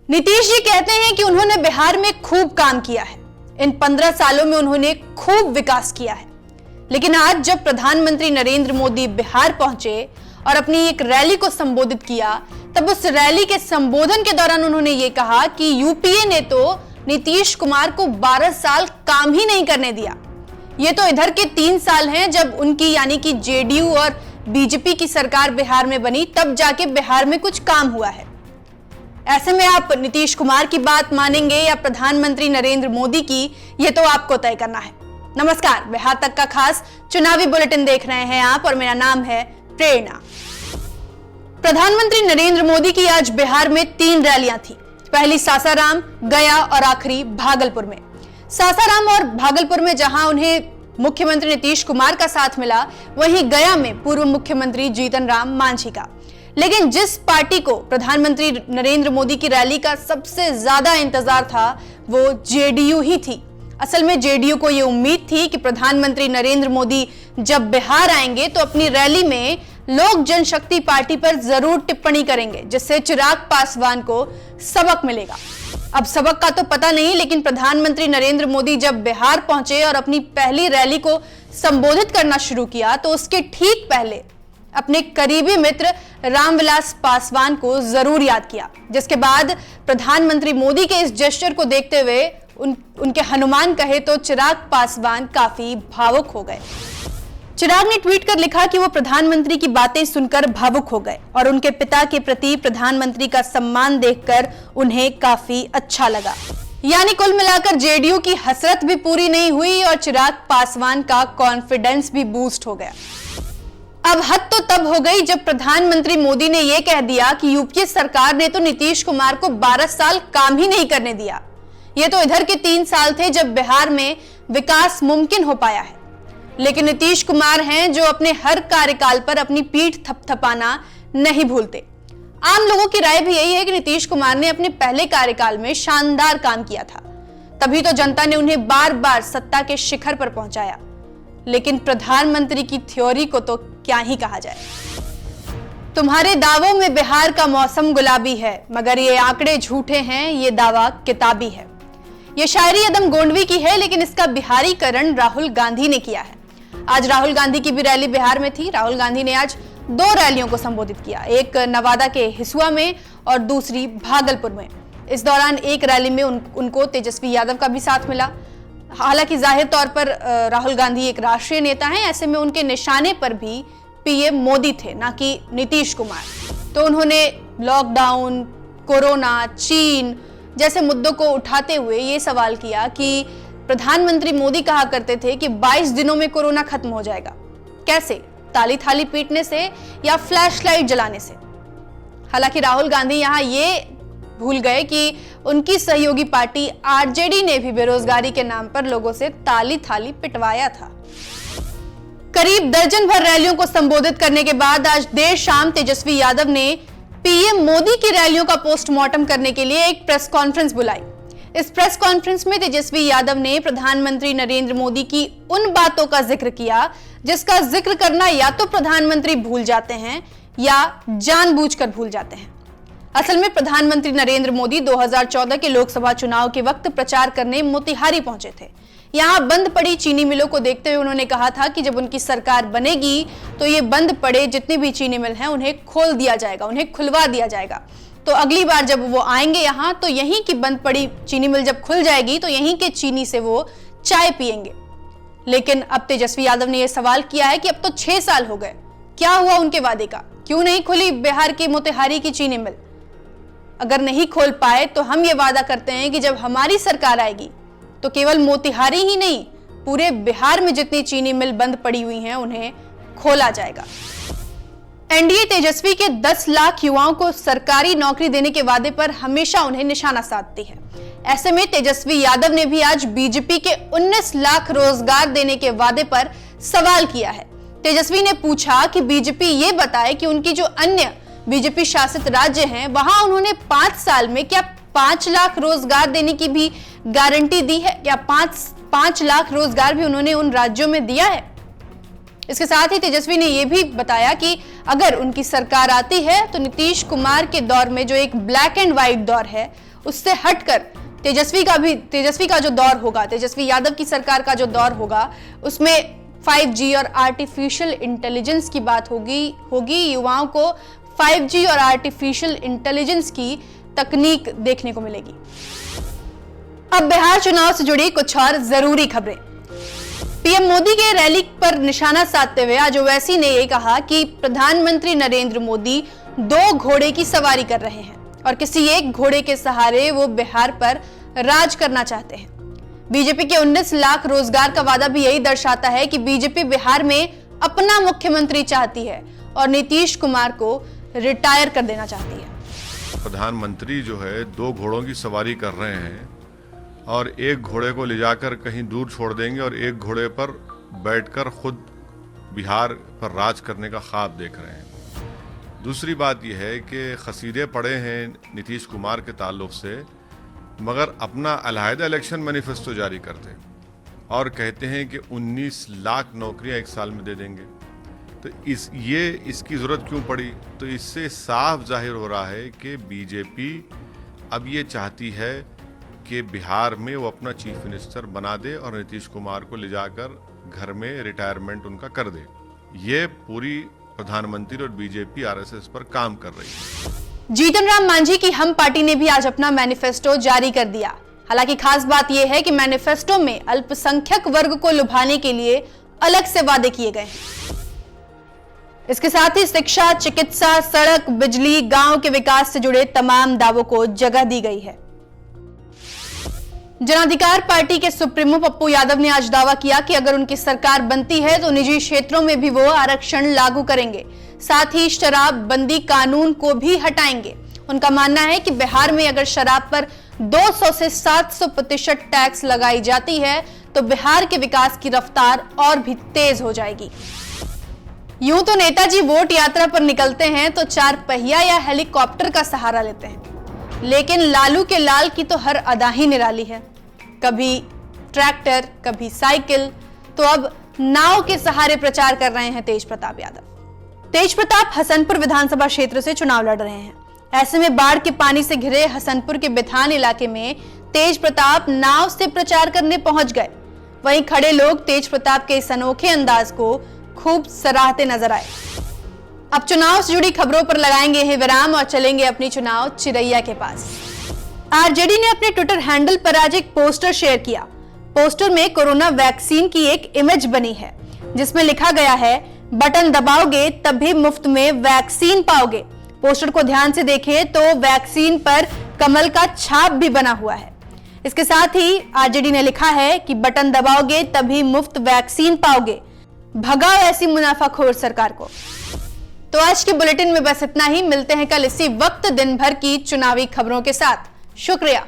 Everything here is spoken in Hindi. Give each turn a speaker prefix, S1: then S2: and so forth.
S1: नीतीश जी कहते हैं कि उन्होंने बिहार में खूब काम किया है, इन 15 सालों में उन्होंने खूब विकास किया है। लेकिन आज जब प्रधानमंत्री नरेंद्र मोदी बिहार पहुंचे और अपनी एक रैली को संबोधित किया, तब उस रैली के संबोधन के दौरान उन्होंने ये कहा कि यूपीए ने तो नीतीश कुमार को 12 साल काम ही नहीं करने दिया। ये तो इधर के 3 साल हैं जब उनकी यानी कि जेडीयू और बीजेपी की सरकार बिहार में बनी, तब जाके बिहार में कुछ काम हुआ है। ऐसे में आप नीतीश कुमार की बात मानेंगे या प्रधानमंत्री नरेंद्र मोदी की, ये तो आपको तय करना है। नमस्कार, बिहार तक का खास चुनावी बुलेटिन देख रहे हैं आप और मेरा नाम है प्रेरणा। प्रधानमंत्री नरेंद्र मोदी की आज बिहार में 3 रैलियां थी। पहली सासाराम, गया और आखिरी भागलपुर में। सासाराम और भागलपुर में जहां उन्हें मुख्यमंत्री नीतीश कुमार का साथ मिला, वहीं गया में पूर्व मुख्यमंत्री जीतन राम मांझी का। लेकिन जिस पार्टी को प्रधानमंत्री नरेंद्र मोदी की रैली का सबसे ज्यादा इंतजार था, वो जेडीयू ही थी। असल में जेडीयू को यह उम्मीद थी कि प्रधानमंत्री नरेंद्र मोदी जब बिहार आएंगे तो अपनी रैली में लोक जनशक्ति पार्टी पर जरूर टिप्पणी करेंगे, जिससे चिराग पासवान को सबक मिलेगा। अब सबक का तो पता नहीं, लेकिन प्रधानमंत्री नरेंद्र मोदी जब बिहार पहुंचे और अपनी पहली रैली को संबोधित करना शुरू किया, तो उसके ठीक पहले अपने करीबी मित्र रामविलास पासवान को जरूर याद किया, जिसके बाद प्रधानमंत्री मोदी के इस जेस्चर को देखते हुए उनके हनुमान कहे तो चिराग पासवान काफी भावुक हो गए। चिराग ने ट्वीट कर लिखा कि वो प्रधानमंत्री की बातें सुनकर भावुक हो गए और उनके पिता के प्रति प्रधानमंत्री का सम्मान देखकर उन्हें काफी अच्छा लगा। यानी कुल मिलाकर जेडीयू की हसरत भी पूरी नहीं हुई और चिराग पासवान का कॉन्फिडेंस भी बूस्ट हो गया। अब हद तो तब हो गई जब प्रधानमंत्री मोदी ने यह कह दिया कि यूपीए सरकार ने तो नीतीश कुमार को 12 साल काम ही नहीं करने दिया। ये तो इधर के 3 साल थे जब बिहार में विकास मुमकिन हो पाया है। लेकिन नीतीश कुमार हैं जो अपने हर कार्यकाल पर अपनी पीठ थपथपाना नहीं भूलते। आम लोगों की राय भी यही है कि नीतीश कुमार ने अपने पहले कार्यकाल में शानदार काम किया था, तभी तो जनता ने उन्हें बार बार सत्ता के शिखर पर पहुंचाया। लेकिन प्रधानमंत्री की थ्योरी को तो क्या ही कहा जाए। तुम्हारे दावों में बिहार का मौसम गुलाबी है, मगर ये आंकड़े झूठे हैं, ये दावा किताबी है। ये शायरी अदम गोंडवी की है, लेकिन इसका बिहारीकरण राहुल गांधी ने किया है। आज राहुल गांधी की भी रैली बिहार में थी। राहुल गांधी ने आज 2 रैलियों को संबोधित किया, एक नवादा के हिसुआ में और दूसरी भागलपुर में। इस दौरान एक रैली में उनको तेजस्वी यादव का भी साथ मिला। हालांकि जाहिर तौर पर राहुल गांधी एक राष्ट्रीय नेता हैं, ऐसे में उनके निशाने पर भी पीएम मोदी थे, ना कि नीतीश कुमार। तो उन्होंने लॉकडाउन, कोरोना, चीन जैसे मुद्दों को उठाते हुए ये सवाल किया कि प्रधानमंत्री मोदी कहा करते थे कि 22 दिनों में कोरोना खत्म हो जाएगा। कैसे? ताली थाली पीटने से या फ्लैश लाइट जलाने से? हालांकि राहुल गांधी यहाँ ये भूल गए कि उनकी सहयोगी पार्टी आरजेडी ने भी बेरोजगारी के नाम पर लोगों से ताली थाली पिटवाया था। करीब दर्जन भर रैलियों को संबोधित करने के बाद आज देर शाम तेजस्वी यादव ने पीएम मोदी की रैलियों का पोस्टमार्टम करने के लिए एक प्रेस कॉन्फ्रेंस बुलाई। इस प्रेस कॉन्फ्रेंस में तेजस्वी यादव ने प्रधानमंत्री नरेंद्र मोदी की उन बातों का जिक्र किया जिसका जिक्र करना या तो प्रधानमंत्री भूल जाते हैं या जानबूझकर भूल जाते हैं। असल में प्रधानमंत्री नरेंद्र मोदी 2014 के लोकसभा चुनाव के वक्त प्रचार करने मोतिहारी पहुंचे थे। यहां बंद पड़ी चीनी मिलों को देखते हुए उन्होंने कहा था कि जब उनकी सरकार बनेगी तो ये बंद पड़े जितनी भी चीनी मिल हैं उन्हें खोल दिया जाएगा, उन्हें खुलवा दिया जाएगा। तो अगली बार जब वो आएंगे यहाँ तो यहीं की बंद पड़ी चीनी मिल जब खुल जाएगी तो यहीं के चीनी से वो चाय पिएंगे। लेकिन अब तेजस्वी यादव ने यह सवाल किया है कि अब तो 6 साल हो गए, क्या हुआ उनके वादे का? क्यों नहीं खुली बिहार की मोतिहारी की चीनी मिल? अगर नहीं खोल पाए तो हम ये वादा करते हैं कि जब हमारी सरकार आएगी तो केवल मोतिहारी ही नहीं, पूरे बिहार में जितनी चीनी मिल बंद पड़ी हुई हैं उन्हें खोला जाएगा। एनडीए तेजस्वी के 10 लाख युवाओं को सरकारी नौकरी देने के वादे पर हमेशा उन्हें निशाना साधती है। ऐसे में तेजस्वी यादव ने भी आज बीजेपी के 19 लाख रोजगार देने के वादे पर सवाल किया है। तेजस्वी ने पूछा कि बीजेपी ये बताए कि उनकी जो अन्य बीजेपी शासित राज्य हैं वहां उन्होंने 5 साल में क्या 5 लाख रोजगार देने की भी गारंटी दी है? क्या 5 लाख रोजगार भी उन्होंने उन राज्यों में दिया है? इसके साथ ही तेजस्वी ने यह भी बताया कि अगर उनकी सरकार आती है तो नीतीश कुमार के दौर में जो एक ब्लैक एंड व्हाइट दौर है उससे हटकर तेजस्वी का जो दौर होगा, तेजस्वी यादव की सरकार का जो दौर होगा, उसमें 5G और आर्टिफिशियल इंटेलिजेंस की बात होगी। युवाओं को 5G और आर्टिफिशियल इंटेलिजेंस की तकनीक देखने को मिलेगी। अब बिहार चुनाव से जुड़ी कुछ और जरूरी खबरें। पीएम मोदी के रैली पर निशाना साधते हुए आज ओवैसी ने यह कहा कि प्रधानमंत्री नरेंद्र मोदी 2 घोड़े की सवारी कर रहे हैं और किसी एक घोड़े के सहारे वो बिहार पर राज करना चाहते हैं। बीजेपी के 19 लाख रोजगार का वादा भी यही दर्शाता है कि बीजेपी बिहार में अपना मुख्यमंत्री चाहती है और नीतीश कुमार को रिटायर कर देना चाहती है।
S2: प्रधानमंत्री जो है 2 घोड़ों की सवारी कर रहे हैं और एक घोड़े को ले जाकर कहीं दूर छोड़ देंगे और एक घोड़े पर बैठकर खुद बिहार पर राज करने का ख्वाब देख रहे हैं। दूसरी बात यह है कि खसीदे पड़े हैं नीतीश कुमार के ताल्लुक से, मगर अपना अलहदा इलेक्शन मैनिफेस्टो जारी करते और कहते हैं कि 19 लाख नौकरियां 1 साल में दे देंगे। तो इसकी ज़रूरत क्यों पड़ी? तो इससे साफ जाहिर हो रहा है कि बीजेपी अब ये चाहती है कि बिहार में वो अपना चीफ मिनिस्टर बना दे और नीतीश कुमार को ले जाकर घर में रिटायरमेंट उनका कर दे। ये पूरी प्रधानमंत्री और बीजेपी आरएसएस पर काम कर रही है।
S1: जीतन राम मांझी की हम पार्टी ने भी आज अपना मैनिफेस्टो जारी कर दिया। हालांकि खास बात यह है कि मैनिफेस्टो में अल्पसंख्यक वर्ग को लुभाने के लिए अलग से वादे किए गए हैं। इसके साथ ही शिक्षा, चिकित्सा, सड़क, बिजली, गांव के विकास से जुड़े तमाम दावों को जगह दी गई है। जन अधिकार पार्टी के सुप्रीमो पप्पू यादव ने आज दावा किया कि अगर उनकी सरकार बनती है तो निजी क्षेत्रों में भी वो आरक्षण लागू करेंगे, साथ ही शराब बंदी कानून को भी हटाएंगे। उनका मानना है कि बिहार में अगर शराब पर 200 से 700% टैक्स लगाई जाती है तो बिहार के विकास की रफ्तार और भी तेज हो जाएगी। यूं तो नेताजी वोट यात्रा पर निकलते हैं तो 4 पहिया या हेलीकॉप्टर का सहारा लेते हैं, लेकिन लालू के लाल की तो हर अदा ही निराली है। कभी ट्रैक्टर, कभी साइकिल, तो अब नाव के सहारे प्रचार कर रहे हैं तेज प्रताप यादव। तेज प्रताप हसनपुर विधानसभा क्षेत्र से चुनाव लड़ रहे हैं। ऐसे में बाढ़ के पानी से घिरे हसनपुर के बिथान इलाके में तेज प्रताप नाव से प्रचार करने पहुंच गए। वहीं खड़े लोग तेज प्रताप के इस अनोखे अंदाज को खूब सराहते नजर आए। अब चुनाव से जुड़ी खबरों पर लगाएंगे ये विराम और चलेंगे अपनी चुनाव चिरैया के पास। आरजेडी ने अपने ट्विटर हैंडल पर आज एक पोस्टर शेयर किया। पोस्टर में कोरोना वैक्सीन की एक इमेज बनी है जिसमें लिखा गया है, बटन दबाओगे तभी मुफ्त में वैक्सीन पाओगे। पोस्टर को ध्यान से देखें तो वैक्सीन पर कमल का छाप भी बना हुआ है। इसके साथ ही आरजेडी ने लिखा है कि बटन दबाओगे तभी मुफ्त वैक्सीन पाओगे, भगाओ ऐसी मुनाफाखोर सरकार को। तो आज के बुलेटिन में बस इतना ही। मिलते हैं कल इसी वक्त दिन भर की चुनावी खबरों के साथ। शुक्रिया।